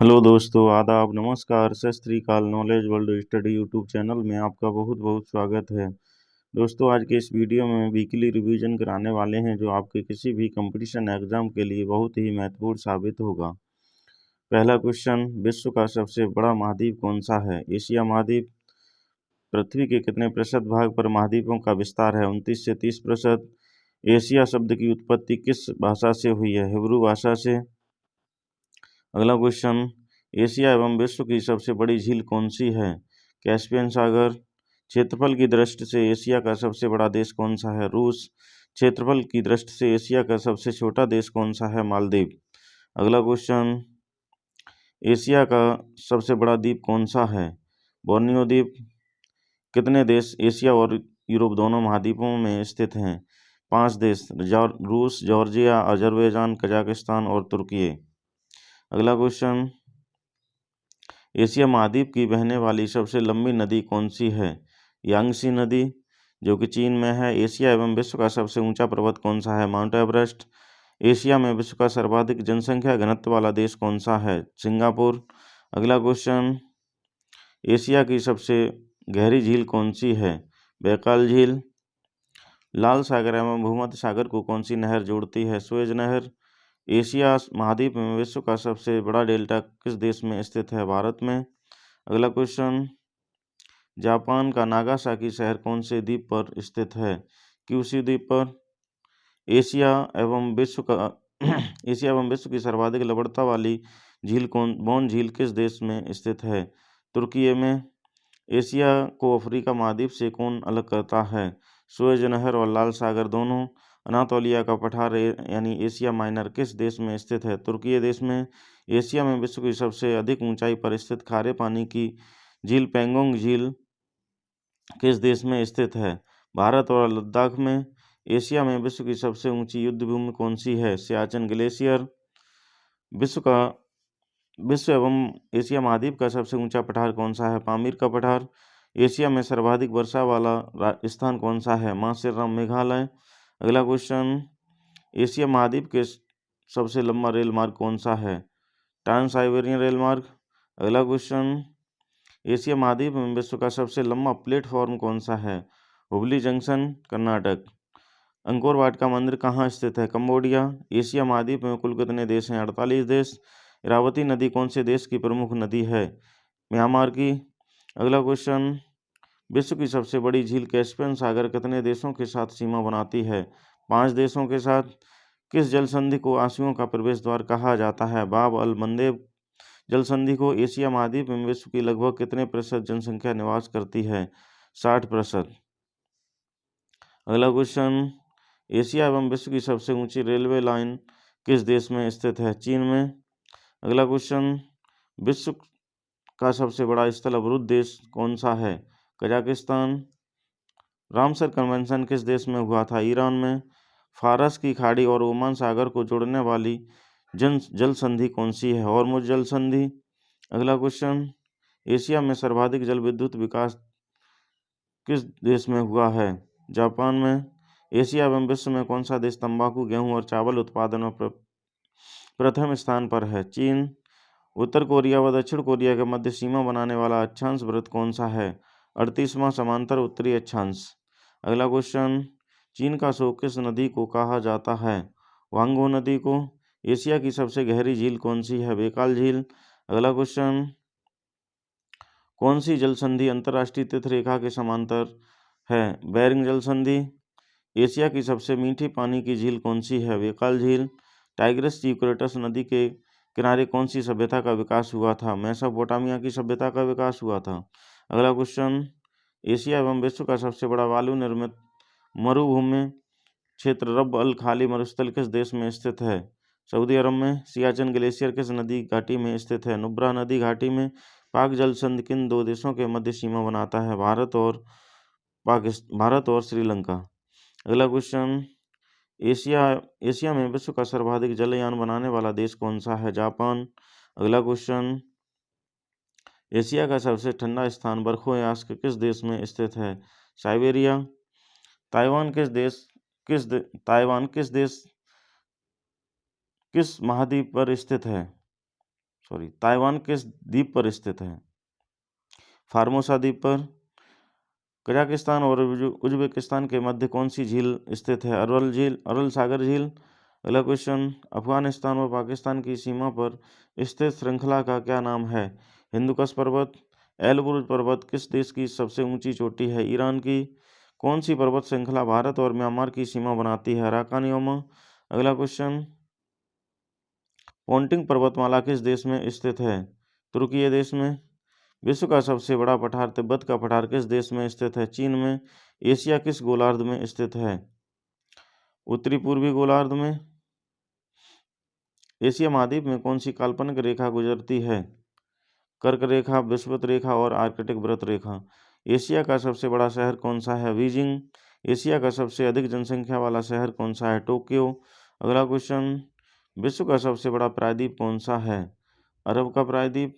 Hello दोस्तों, आदाब, नमस्कार, सत श्री अकाल। Knowledge world study YouTube channel में आपका बहुत बहुत स्वागत है। दोस्तों, आज के इस वीडियो में वीकली रिवीजन कराने वाले हैं जो आपके किसी भी कंपटीशन एग्जाम के लिए बहुत ही महत्वपूर्ण साबित होगा। पहला क्वेश्चन, विश्व का सबसे बड़ा महाद्वीप कौन सा है? एशिया महाद्वीप। पृथ्वी के कितने प्रतिशत भाग पर महाद्वीपों का विस्तार है? 29 से 30%। एशिया शब्द की उत्पत्ति किस भाषा से हुई है? हिब्रू भाषा से। अगला क्वेश्चन, एशिया एवं विश्व की सबसे बड़ी झील कौन सी है? कैस्पियन सागर। क्षेत्रफल की दृष्टि से एशिया का सबसे बड़ा देश कौन सा है? रूस। क्षेत्रफल की दृष्टि से एशिया का सबसे छोटा देश कौन सा है? मालदीव। अगला क्वेश्चन, एशिया का सबसे बड़ा द्वीप कौन सा है? बोर्नियो द्वीप। कितने देश एशिया और यूरोप दोनों महाद्वीपों में स्थित हैं? 5 देश, रूस, जॉर्जिया, अजरबैजान, कजाकिस्तान और तुर्की। अगला क्वेश्चन, एशिया महाद्वीप की बहने वाली सबसे लंबी नदी कौन सी है? यांगसी नदी, जो कि चीन में है। एशिया एवं विश्व का सबसे ऊंचा पर्वत कौन सा है? Mount Everest. एशिया में विश्व का सर्वाधिक जनसंख्या घनत्व वाला देश कौन सा है? सिंगापुर। अगला क्वेश्चन, एशिया की सबसे गहरी झील कौन सी है? बैकाल झील। लाल सागर एवं भूमध्य सागर को कौन सी नहर जोड़ती है? सुएज नहर। एशिया महाद्वीप में विश्व का सबसे बड़ा डेल्टा किस देश में स्थित है? भारत में। अगला क्वेश्चन, जापान का नागासाकी शहर कौन से द्वीप पर स्थित है? क्यूशू द्वीप पर। एशिया एवं विश्व का एशिया एवं विश्व की सर्वाधिक लवणता वाली झील बोन झील किस देश में स्थित है? तुर्की में। एशिया को अफ्रीका महाद्वीप से कौन अलग करता है? सुएज नहर और लाल सागर दोनों। अनातोलिया का पठार यानी एशिया माइनर किस देश में स्थित है? तुर्की देश में। एशिया में विश्व की सबसे अधिक ऊंचाई पर स्थित खारे पानी की झील पेंगोंग झील किस देश में स्थित है? भारत और लद्दाख में। एशिया में विश्व की सबसे ऊंची युद्ध भूमि कौन सी है? सियाचिन ग्लेशियर। विश्व एवं एशिया महाद्वीप का सबसे ऊंचा पठार कौन सा है? पामीर का पठार। एशिया में सर्वाधिक वर्षा वाला स्थान कौन सा है? मासेराम, मेघालय। अगला क्वेश्चन, एशिया महाद्वीप के सबसे लंबा रेल मार्ग कौन सा है? ट्रांस साइबेरियन रेल मार्ग। अगला क्वेश्चन, एशिया महाद्वीप में विश्व का सबसे लंबा प्लेटफॉर्म कौन सा है? Hubli junction, Karnataka. Angkor Wat का मंदिर कहाँ स्थित है? कंबोडिया। एशिया महाद्वीप में कुल कितने देश हैं? 48 देश। इरावती नदी कौन से देश की प्रमुख नदी है? म्यांमार की। अगला क्वेश्चन, विश्व की सबसे बड़ी झील कैस्पियन सागर कितने देशों के साथ सीमा बनाती है? 5 देशों के साथ। किस जल संधि को आसियों का प्रवेश द्वार कहा जाता है? बाब अल मंदेब जल संधि को। एशिया महाद्वीप में विश्व की लगभग कितने प्रतिशत जनसंख्या निवास करती है? 60%। अगला क्वेश्चन, एशिया एवं विश्व की सबसे ऊंची रेलवे लाइन किस देश में स्थित है? चीन में। अगला क्वेश्चन, विश्व का सबसे बड़ा स्थल अवरुद्ध देश कौन सा है? कजाकिस्तान। रामसर कन्वेंशन किस देश में हुआ था? ईरान में। फारस की खाड़ी और ओमान सागर को जोड़ने वाली जल संधि कौन सी है? हॉर्मुज जल संधि। अगला क्वेश्चन, एशिया में सर्वाधिक जल विद्युत विकास किस देश में हुआ है? जापान में। एशिया एवं विश्व में कौन सा देश तंबाकू, गेहूं और चावल उत्पादन में प्रथम स्थान पर है? चीन। उत्तर कोरिया व दक्षिण कोरिया के मध्य सीमा बनाने वाला अक्षांश वृत्त कौन सा है? 38वां समांतर उत्तरी अक्षांश। अगला क्वेश्चन, चीन का शोक किस नदी को कहा जाता है? वांगो नदी को। एशिया की सबसे गहरी झील कौन सी है? बैकाल झील। अगला क्वेश्चन, कौन सी जल संधि अंतर्राष्ट्रीय तिथि रेखा के समांतर है? बेरिंग जल संधि। एशिया की सबसे मीठी पानी की झील कौन सी है? बैकाल झील। टाइग्रिस यूफ्रेटिस नदी के किनारे कौन सी सभ्यता का विकास हुआ था? मेसोपोटामिया की सभ्यता का विकास हुआ था। अगला क्वेश्चन, एशिया एवं विश्व का सबसे बड़ा वायु निर्मित मरुभूमि क्षेत्र रब अल खाली मरुस्थल किस देश में स्थित है? सऊदी अरब में। सियाचिन ग्लेशियर किस नदी घाटी में स्थित है? नुब्रा नदी घाटी में। पाक जल संधि किन 2 देशों के मध्य सीमा बनाता है? भारत और श्रीलंका। अगला क्वेश्चन, एशिया में विश्व का सर्वाधिक जलयान बनाने वाला देश कौन सा है? जापान। अगला क्वेश्चन, एशिया का सबसे ठंडा स्थान बरखोयास्क किस देश में स्थित है? साइबेरिया। ताइवान किस महाद्वीप पर स्थित है? ताइवान किस द्वीप पर स्थित है? फार्मोसा द्वीप पर। कजाकिस्तान और उज्बेकिस्तान के मध्य कौन सी झील स्थित है? अरवल झील, अरल सागर झील। अगला क्वेश्चन, अफगानिस्तान और पाकिस्तान की सीमा पर स्थित श्रृंखला का क्या नाम है? हिंदुकुश पर्वत। एलबुर्ज पर्वत किस देश की सबसे ऊंची चोटी है? ईरान की। कौन सी पर्वत श्रृंखला भारत और म्यांमार की सीमा बनाती है? अराकानियोमा। अगला क्वेश्चन, पोंटिंग पर्वतमाला किस देश में स्थित है? तुर्की देश में। विश्व का सबसे बड़ा पठार तिब्बत का पठार किस देश में स्थित है? चीन में। एशिया किस गोलार्ध में स्थित है? उत्तरी पूर्वी गोलार्ध में। एशिया महाद्वीप में कौन सी काल्पनिक रेखा गुजरती है? कर्क रेखा, विषुवत रेखा और आर्कटिक वृत्त रेखा। एशिया का सबसे बड़ा शहर कौन सा है? बीजिंग। एशिया का सबसे अधिक जनसंख्या वाला शहर कौन सा है? टोक्यो। अगला क्वेश्चन, विश्व का सबसे बड़ा प्रायद्वीप कौन सा है? अरब का प्रायद्वीप।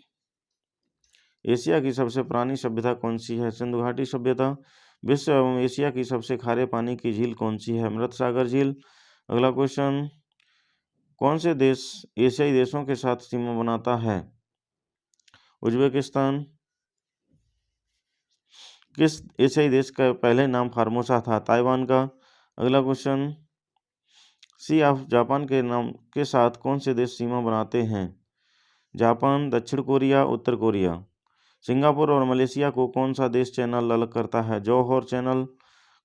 एशिया की सबसे पुरानी सभ्यता कौन सी है? सिंधु घाटी सभ्यता। विश्व एवं एशिया की सबसे खारे पानी की झील कौन सी है? मृत सागर झील। अगला क्वेश्चन, कौन से देश एशियाई देशों के साथ सीमा बनाता है? उज्बेकिस्तान। किस एशियाई देश का पहले नाम फार्मोसा था? ताइवान का। अगला क्वेश्चन, सी ऑफ जापान के नाम के साथ कौन से देश सीमा बनाते हैं? जापान, दक्षिण कोरिया, उत्तर कोरिया। सिंगापुर और मलेशिया को कौन सा देश चैनल अलग करता है? जौहर चैनल।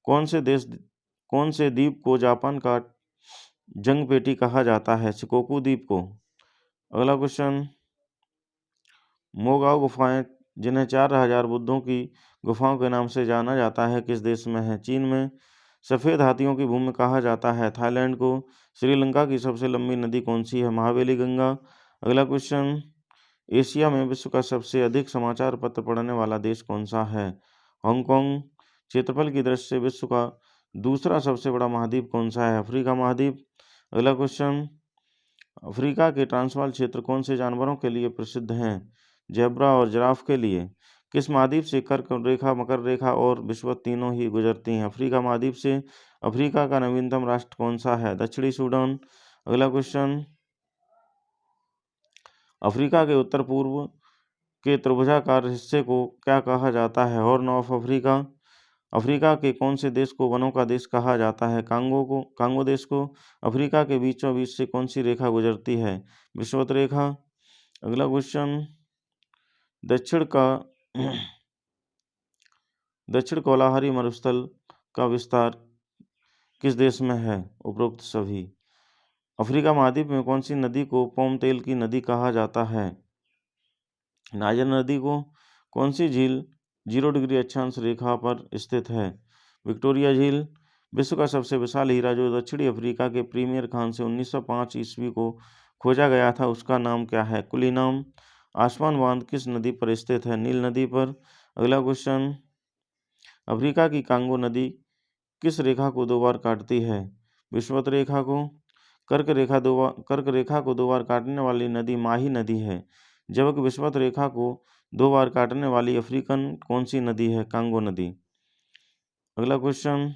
कौन से द्वीप को जापान का जंग पेटी कहा जाता है? शिकोकू द्वीप को। अगला क्वेश्चन, मोगाओ गुफाएं जिन्हें 4000 बुद्धों की गुफाओं के नाम से जाना जाता है किस देश में है? चीन में। सफ़ेद हाथियों की भूमि कहा जाता है? थाईलैंड को। श्रीलंका की सबसे लंबी नदी कौन सी है? महावेली गंगा। अगला क्वेश्चन, एशिया में विश्व का सबसे अधिक समाचार पत्र पढ़ने वाला देश कौन सा है? हांगकांग। क्षेत्रफल की दृष्टि से विश्व का दूसरा सबसे बड़ा महाद्वीप कौन सा है? अफ्रीका महाद्वीप। अगला क्वेश्चन, अफ्रीका के ट्रांसवाल क्षेत्र कौन से जानवरों के लिए प्रसिद्ध हैं? जेब्रा और जिराफ के लिए। किस महाद्वीप से कर्क रेखा, मकर रेखा और विषुवत तीनों ही गुजरती हैं? अफ्रीका महाद्वीप से। अफ्रीका का नवीनतम राष्ट्र कौन सा है? दक्षिणी सूडान। अगला क्वेश्चन, अफ्रीका के उत्तर पूर्व के त्रिभुजाकार हिस्से को क्या कहा जाता है? Horn of Africa. अफ्रीका के कौन से देश को वनों का देश कहा जाता है? कांगो देश को। अफ्रीका के बीचों बीच से कौन सी रेखा गुजरती है? विषुवत रेखा। अगला क्वेश्चन, दक्षिण कोलाहारी मरुस्थल का विस्तार किस देश में है? उपरोक्त सभी। अफ्रीका महाद्वीप में कौन सी नदी को पोम तेल की नदी कहा जाता है? नाइजर नदी को। कौन सी झील 0 डिग्री अक्षांश रेखा पर स्थित है? विक्टोरिया झील। विश्व का सबसे विशाल हीरा जो दक्षिणी अफ्रीका के प्रीमियर खान से 1905 ईस्वी को खोजा गया था उसका नाम क्या है? कुलीनाम। आसमान बांध किस नदी पर स्थित है? नील नदी पर। अगला क्वेश्चन, अफ्रीका की कांगो नदी किस रेखा को 2 बार काटती है? विषुवत रेखा को। कर्क रेखा को 2 बार काटने वाली नदी माही नदी है, जबकि विषुवत रेखा को 2 बार काटने वाली अफ्रीकन कौन सी नदी है? कांगो नदी। अगला क्वेश्चन,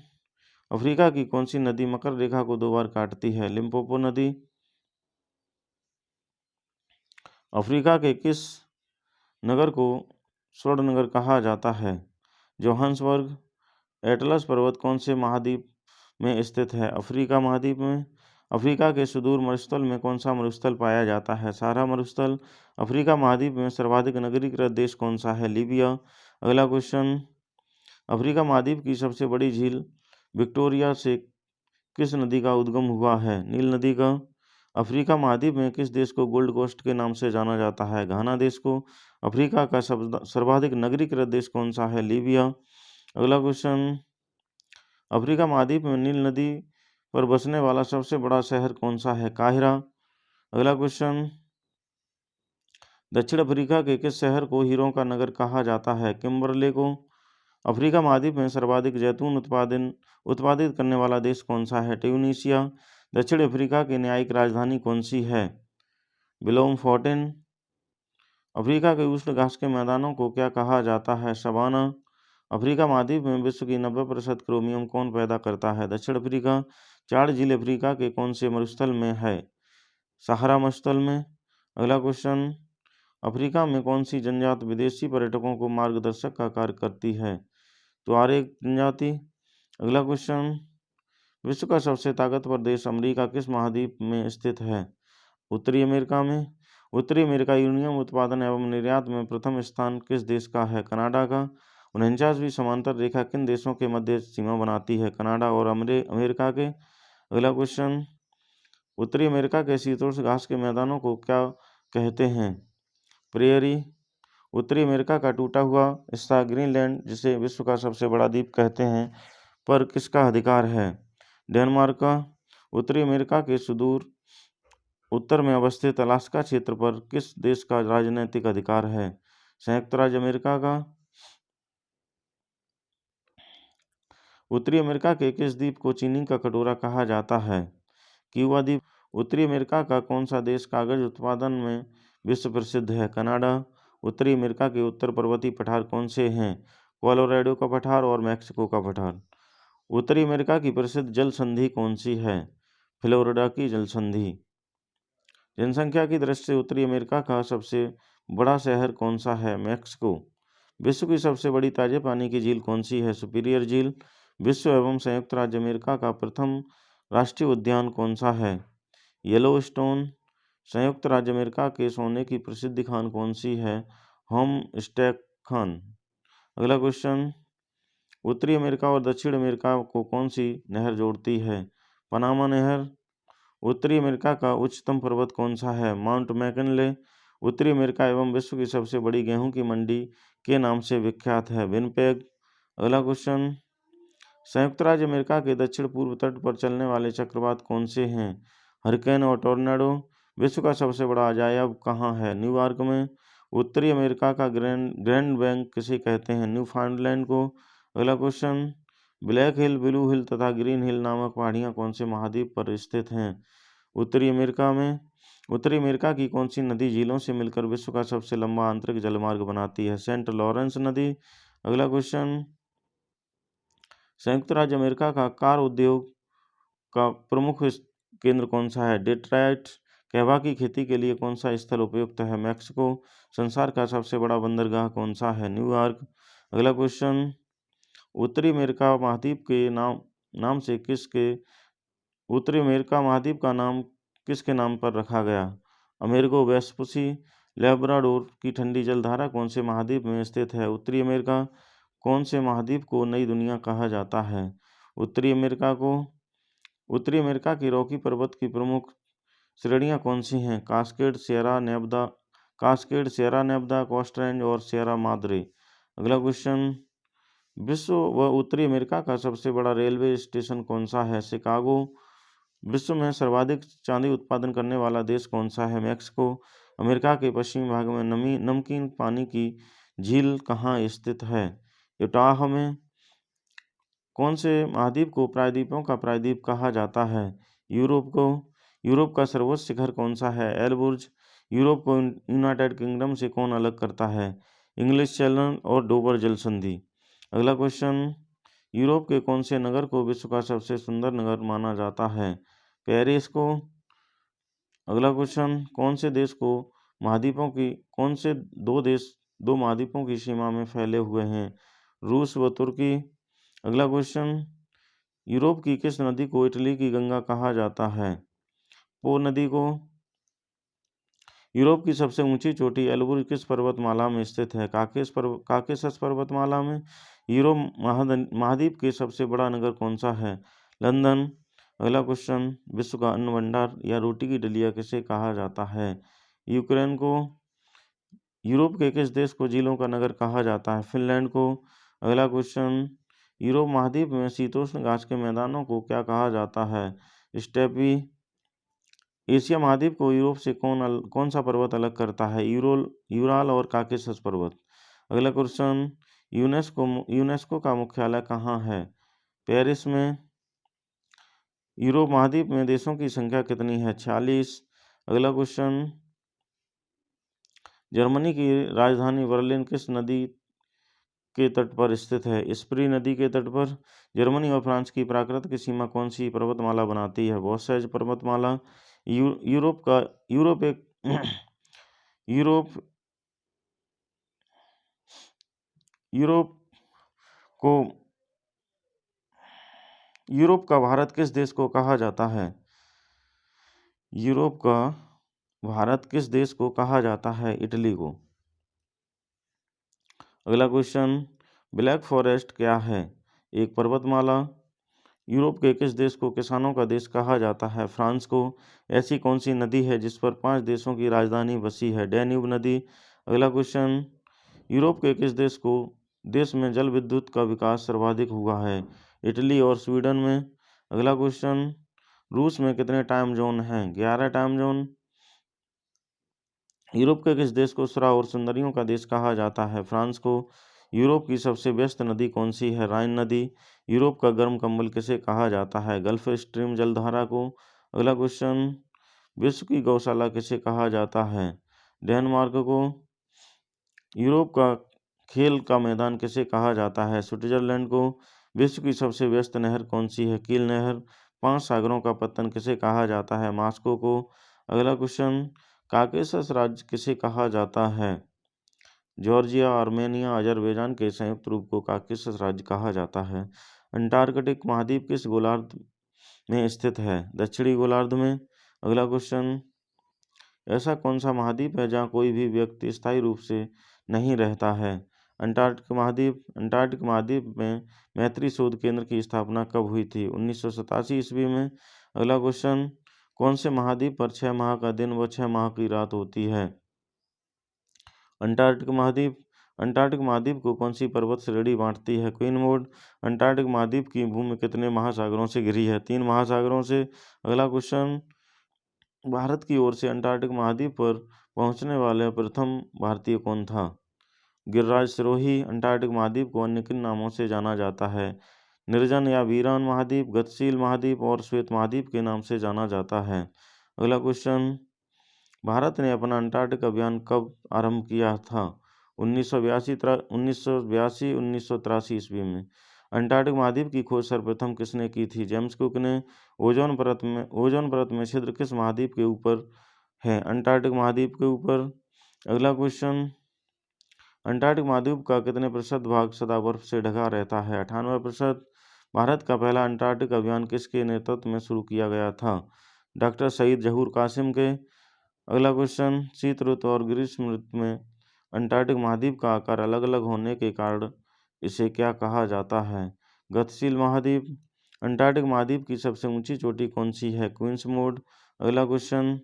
अफ्रीका की कौन सी नदी मकर रेखा को 2 बार काटती है? लिम्पोपो नदी। अफ्रीका के किस नगर को स्वर्ण नगर कहा जाता है? जोहान्सबर्ग। एटलस पर्वत कौन से महाद्वीप में स्थित है? अफ्रीका महाद्वीप में। अफ्रीका के सुदूर मरुस्थल में कौन सा मरुस्थल पाया जाता है? सारा मरुस्थल। अफ्रीका महाद्वीप में सर्वाधिक नगरीकृत देश कौन सा है? लीबिया। अगला क्वेश्चन, अफ्रीका महाद्वीप की सबसे बड़ी झील विक्टोरिया से किस नदी का उद्गम हुआ है? नील नदी का। अफ्रीका महाद्वीप में किस देश को गोल्ड कोस्ट के नाम से जाना जाता है? घाना देश को। अफ्रीका का सर्वाधिक नगरीकृत देश कौन सा है? लीबिया। अगला क्वेश्चन, अफ्रीका महाद्वीप में नील नदी पर बसने वाला सबसे बड़ा शहर कौन सा है? काहिरा। अगला क्वेश्चन, दक्षिण अफ्रीका के किस शहर को हीरों का नगर कहा जाता है? किम्बरले को। अफ्रीका महाद्वीप में सर्वाधिक जैतून उत्पादित करने वाला देश कौन सा है? ट्यूनीशिया। दक्षिण अफ्रीका की न्यायिक राजधानी कौन सी है? ब्लोमफोटेन। अफ्रीका के उष्ण घास के मैदानों को क्या कहा जाता है? सवाना। अफ्रीका महाद्वीप में विश्व की 90% क्रोमियम कौन पैदा करता है? दक्षिण अफ्रीका। 4 झील अफ्रीका के कौन से मरुस्थल में है? सहारा मरुस्थल में। अगला क्वेश्चन, अफ्रीका में कौन सी जनजाति विदेशी पर्यटकों को मार्गदर्शक का कार्य करती है? तो आर्य जनजाति। अगला क्वेश्चन, विश्व का सबसे ताकतवर देश अमेरिका किस महाद्वीप में स्थित है? उत्तरी अमेरिका में। उत्तरी अमेरिका यूरेनियम उत्पादन एवं निर्यात में प्रथम स्थान किस देश का है? कनाडा का। 49वीं समांतर रेखा किन देशों के मध्य सीमा बनाती है? कनाडा और अमेरिका के। अगला क्वेश्चन, उत्तरी अमेरिका के शीतोष्ण घास के मैदानों को क्या कहते हैं? प्रेयरी। उत्तरी अमेरिका का टूटा हुआ हिस्सा ग्रीनलैंड, जिसे विश्व का सबसे बड़ा द्वीप कहते हैं, पर किसका अधिकार है? डेनमार्क का। उत्तरी अमेरिका के सुदूर उत्तर में अवस्थित अलास्का क्षेत्र पर किस देश का राजनीतिक अधिकार है? संयुक्त राज्य अमेरिका का। उत्तरी अमेरिका के किस द्वीप को चीनी का कटोरा कहा जाता है? क्यूबा द्वीप। उत्तरी अमेरिका का कौन सा देश कागज उत्पादन में विश्व प्रसिद्ध है? कनाडा। उत्तरी अमेरिका के उत्तर पर्वतीय पठार कौन से हैं? कोलोराडो का पठार और मैक्सिको का पठार। उत्तरी अमेरिका की प्रसिद्ध जल संधि कौन सी है? फ्लोरिडा की जल संधि। जनसंख्या की दृष्टि से उत्तरी अमेरिका का सबसे बड़ा शहर कौन सा है? मैक्सिको। विश्व की सबसे बड़ी ताजे पानी की झील कौन सी है? सुपीरियर झील। विश्व एवं संयुक्त राज्य अमेरिका का प्रथम राष्ट्रीय उद्यान कौन सा है? येलोस्टोन। संयुक्त राज्य अमेरिका के सोने की प्रसिद्ध खान कौन सी है? होमस्टेक खान। अगला क्वेश्चन, उत्तरी अमेरिका और दक्षिण अमेरिका को कौन सी नहर जोड़ती है? पनामा नहर। उत्तरी अमेरिका का उच्चतम पर्वत कौन सा है? Mount McKinley. उत्तरी अमेरिका एवं विश्व की सबसे बड़ी गेहूं की मंडी के नाम से विख्यात है? विनपेग। अगला क्वेश्चन, संयुक्त राज्य अमेरिका के दक्षिण पूर्व तट पर चलने वाले चक्रवात कौन से हैं? हरिकेन और टोर्नेडो। विश्व का सबसे बड़ा अजायब कहाँ है? न्यूयॉर्क में। उत्तरी अमेरिका का ग्रैंड बैंक किसे कहते हैं? न्यूफाउंडलैंड को। अगला क्वेश्चन, ब्लैक हिल, ब्लू हिल तथा ग्रीन हिल नामक पहाड़ियाँ कौन से महाद्वीप पर स्थित हैं? उत्तरी अमेरिका में। उत्तरी अमेरिका की कौन सी नदी झीलों से मिलकर विश्व का सबसे लंबा आंतरिक जलमार्ग बनाती है? सेंट लॉरेंस नदी। अगला क्वेश्चन, संयुक्त राज्य अमेरिका का कार उद्योग का प्रमुख केंद्र कौन सा है? डेट्रॉइट। कहवा की खेती के लिए कौन सा स्थल उपयुक्त है? मैक्सिको। संसार का सबसे बड़ा बंदरगाह कौन सा है? न्यूयॉर्क। अगला क्वेश्चन, उत्तरी अमेरिका महाद्वीप के नाम से किसके उत्तरी अमेरिका महाद्वीप का नाम किसके नाम पर रखा गया? Amerigo Vespucci. लेब्राडोर की ठंडी जलधारा कौन से महाद्वीप में स्थित है? उत्तरी अमेरिका। कौन से महाद्वीप को नई दुनिया कहा जाता है? उत्तरी अमेरिका को। उत्तरी अमेरिका की रॉकी पर्वत की प्रमुख श्रेणियां कौन सी हैं? Cascade, Sierra Nevada, Coast Range और सिएरा माद्रे। अगला क्वेश्चन, विश्व व उत्तरी अमेरिका का सबसे बड़ा रेलवे स्टेशन कौन सा है? शिकागो। विश्व में सर्वाधिक चांदी उत्पादन करने वाला देश कौन सा है? मैक्सिको। अमेरिका के पश्चिमी भाग में नमकीन पानी की झील कहाँ स्थित है? यूटाह में। कौन से महाद्वीप को प्रायद्वीपों का प्रायद्वीप कहा जाता है? यूरोप को। यूरोप का सर्वोच्च शिखर कौन सा है? एलबुर्ज। यूरोप को यूनाइटेड किंगडम से कौन अलग करता है? इंग्लिश चैनल और डोबर जल संधि। अगला क्वेश्चन, यूरोप के कौन से नगर को विश्व का सबसे सुंदर नगर माना जाता है? पेरिस को। अगला क्वेश्चन, कौन से देश को कौन से दो महाद्वीपों की सीमा में फैले हुए हैं? रूस व तुर्की। अगला क्वेश्चन, यूरोप की किस नदी को इटली की गंगा कहा जाता है? पो नदी को। यूरोप की सबसे ऊंची चोटी एल्बुर्ज किस पर्वतमाला में स्थित है? काकेशस पर्वतमाला में। यूरोप महाद्वीप के सबसे बड़ा नगर कौन सा है? लंदन। अगला क्वेश्चन, विश्व का अन्न भंडार या रोटी की डलिया किसे कहा जाता है? यूक्रेन को। यूरोप के किस देश को झीलों का नगर कहा जाता है? फिनलैंड को। अगला क्वेश्चन, यूरोप महाद्वीप में शीतोष्ण घास के मैदानों को क्या कहा जाता है? स्टेपी। एशिया महाद्वीप को यूरोप से कौन सा पर्वत अलग करता है? यूराल और काकेशस पर्वत। अगला क्वेश्चन, यूनेस्को का मुख्यालय कहाँ है? पेरिस में। यूरोप महाद्वीप में देशों की संख्या कितनी है? 46। अगला क्वेश्चन, जर्मनी की राजधानी बर्लिन किस नदी के तट पर स्थित है? स्प्री नदी के तट पर। जर्मनी और फ्रांस की प्राकृतिक सीमा कौन सी पर्वतमाला बनाती है? वोसेज पर्वतमाला। यूरोप यूरोप को यूरोप का भारत किस देश को कहा जाता है? यूरोप का भारत किस देश को कहा जाता है? इटली को। अगला क्वेश्चन, ब्लैक फॉरेस्ट क्या है? एक पर्वतमाला। यूरोप के किस देश को किसानों का देश कहा जाता है? फ्रांस को। ऐसी कौन सी नदी है जिस पर 5 देशों की राजधानी बसी है? डैन्यूब नदी। अगला क्वेश्चन, यूरोप के किस देश में जल विद्युत का विकास सर्वाधिक हुआ है? इटली और स्वीडन में। अगला क्वेश्चन, रूस में कितने टाइम जोन हैं? 11 टाइम जोन। यूरोप के किस देश को सुरा और सुंदरियों का देश कहा जाता है? फ्रांस को। यूरोप की सबसे व्यस्त नदी कौन सी है? राइन नदी। यूरोप का गर्म कंबल किसे कहा जाता है? गल्फ स्ट्रीम जलधारा को। अगला क्वेश्चन, विश्व की गौशाला किसे कहा जाता है? डेनमार्क को। यूरोप का खेल का मैदान किसे कहा जाता है? स्विट्जरलैंड को। विश्व की सबसे व्यस्त नहर कौन सी है? कील नहर। 5 सागरों का पत्तन किसे कहा जाता है? मास्को को। अगला क्वेश्चन, काकेशस राज्य किसे कहा जाता है? जॉर्जिया, आर्मेनिया, अजरबैजान के संयुक्त रूप को काकेशस राज्य कहा जाता है। अंटार्कटिक महाद्वीप किस गोलार्ध में स्थित है? दक्षिणी गोलार्ध में। अगला क्वेश्चन, ऐसा कौन सा महाद्वीप है जहाँ कोई भी व्यक्ति स्थायी रूप से नहीं रहता है? अंटार्कटिक महाद्वीप। अंटार्कटिक महाद्वीप में मैत्री शोध केंद्र की स्थापना कब हुई थी? 1987 ईस्वी में। अगला क्वेश्चन, कौन से महाद्वीप पर 6 माह का दिन व 6 माह की रात होती है? अंटार्कटिक महाद्वीप। अंटार्कटिक महाद्वीप को कौन सी पर्वत श्रेणी बांटती है? Queen mode. अंटार्कटिक महाद्वीप की भूमि कितने महासागरों से घिरी है? 3 महासागरों से। अगला क्वेश्चन, भारत की ओर से अंटार्कटिक महाद्वीप पर पहुंचने वाले प्रथम भारतीय कौन था? गिरिराज सिरोही। अंटार्कटिक महाद्वीप को अन्य किन नामों से जाना जाता है? निर्जन या वीरान महाद्वीप, गतिशील महाद्वीप और श्वेत महाद्वीप के नाम से जाना जाता है। अगला क्वेश्चन, भारत ने अपना अंटार्कटिक अभियान कब आरंभ किया था? 1982 1983 ईस्वी में। अंटार्कटिक महाद्वीप की खोज सर्वप्रथम किसने की थी? जेम्स कुक ने। ओजोन परत में छिद्र किस महाद्वीप के ऊपर है? अंटार्कटिक महाद्वीप के ऊपर। अगला क्वेश्चन, अंटार्कटिक महाद्वीप का कितने प्रतिशत भाग सदा बर्फ से ढका रहता है? 98%। भारत का पहला अंटार्कटिक अभियान किसके नेतृत्व में शुरू किया गया था? डॉक्टर सईद जहूर कासिम के। अगला क्वेश्चन, शीत ऋतु और ग्रीष्म ऋतु में अंटार्कटिक महाद्वीप का आकार अलग अलग होने के कारण इसे क्या कहा जाता है? गतिशील महाद्वीप। अंटार्कटिक महाद्वीप की सबसे ऊंची चोटी कौन सी है? Queens Maud. अगला क्वेश्चन,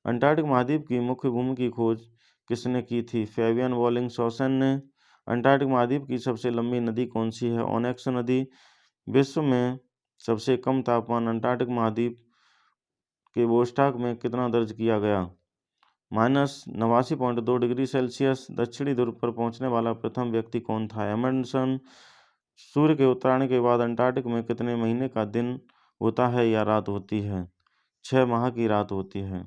अंटार्कटिक महाद्वीप की मुख्य भूमि की खोज किसने की थी? फैबियन वॉलिंगशॉसन ने। अंटार्कटिक महाद्वीप की सबसे लंबी नदी कौन सी है? ओनेक्स नदी। विश्व में सबसे कम तापमान अंटार्कटिक महाद्वीप के वोस्टॉक में कितना दर्ज किया गया? -89.2 डिग्री सेल्सियस। दक्षिणी ध्रुव पर पहुंचने वाला प्रथम व्यक्ति कौन था? एमंडसन। सूर्य के उत्तरायण के बाद अंटार्कटिक में कितने महीने का दिन होता है या रात होती है? 6 माह की रात होती है।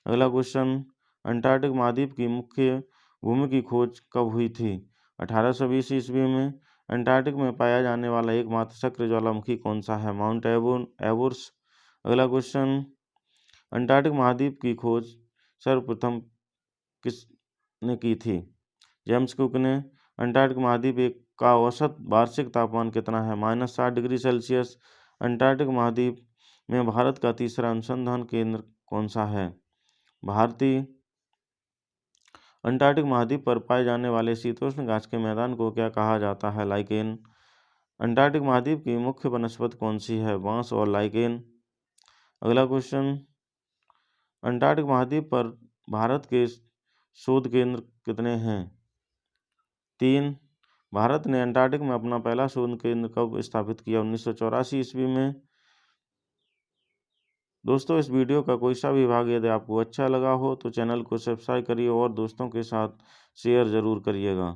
अगला क्वेश्चन, अंटार्कटिक महाद्वीप की मुख्य भूमि की खोज कब हुई थी? 1820 ईस्वी में। अंटार्कटिक में पाया जाने वाला एकमात्र सक्रिय ज्वालामुखी कौन सा है? माउंट एवोर्स। अगला क्वेश्चन, अंटार्कटिक महाद्वीप की खोज सर्वप्रथम किसने की थी? जेम्स कुक ने। अंटार्कटिक महाद्वीप का औसत वार्षिक तापमान कितना है? -60 डिग्री सेल्सियस। अंटार्कटिक महाद्वीप में भारत का तीसरा अनुसंधान केंद्र कौन सा है? भारतीय। अंटार्कटिक महाद्वीप पर पाए जाने वाले शीतोष्ण घास के मैदान को क्या कहा जाता है? लाइकेन। अंटार्कटिक महाद्वीप की मुख्य वनस्पति कौन सी है? बांस और लाइकेन। अगला क्वेश्चन, अंटार्कटिक महाद्वीप पर भारत के शोध केंद्र कितने हैं? 3। भारत ने अंटार्कटिक में अपना पहला शोध केंद्र कब स्थापित किया? 1984 ईस्वी में। दोस्तों, इस वीडियो का कोई सा भी भाग यदि आपको अच्छा लगा हो तो चैनल को सब्सक्राइब करिए और दोस्तों के साथ शेयर ज़रूर करिएगा।